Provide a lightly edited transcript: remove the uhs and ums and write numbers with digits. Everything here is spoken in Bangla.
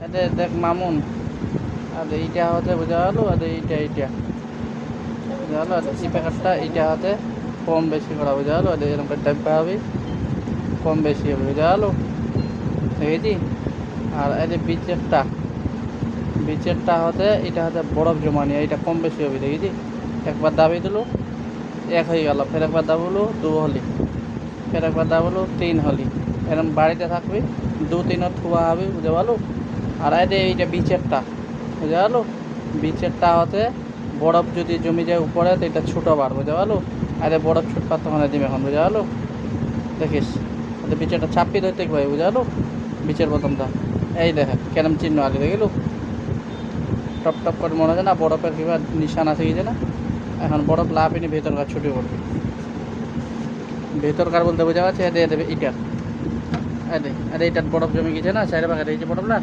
এতে দেখ মামুন, আর এইটা হতে বোঝা গেল, আর এইটা বোঝা গেল। আর এই প্যাকেটটা এইটা হাতে কম বেশি করা বোঝা গেল। আর এরকম করে ডাব্বা হবে, কম বেশি হবে বোঝা গেল, দেখেছি। আর এই যে বিচেরটা হতে এটা হাতে বরফ জমা নিয়ে এটা কম বেশি হবে, দেখেছি। একবার দাবি দিল 1 হয়ে গেল, ফের একবার দাবলো 2 হলি, ফের একবার দাবলো 3 হলি। এরকম বাড়িতে থাকবি, 2-3 থুয়া হবে বুঝতে পারলো। আর এইটা বিচেরটা বুঝতে পারলো। বিচেরটা হতে বরফ যদি জমি যায় উপরে তো এটা ছোটো বার বুঝতে পারলো। আরে বরফ ছুটপাত তখন দিবে এখন বুঝতে পারলো। দেখিস বিচেরটা চাপিয়ে ধরতে ভাই বুঝতে পারলো। বিচের প্রথমটা এই দেখে কেরম চিহ্ন আগে দেখলো, টপ টপ করে মনে হয় না বরফের কিংবা নিশান আছে গিয়েছে না। এখন বরফ লাভিনি ভেতরকার ছুটে পড়বে, ভেতরকার বলতে বোঝা যাচ্ছে এদের ইটার, আরে আরে এটার বরফ জমে গেছে না চাইরে পাখা, এই যে বরফ না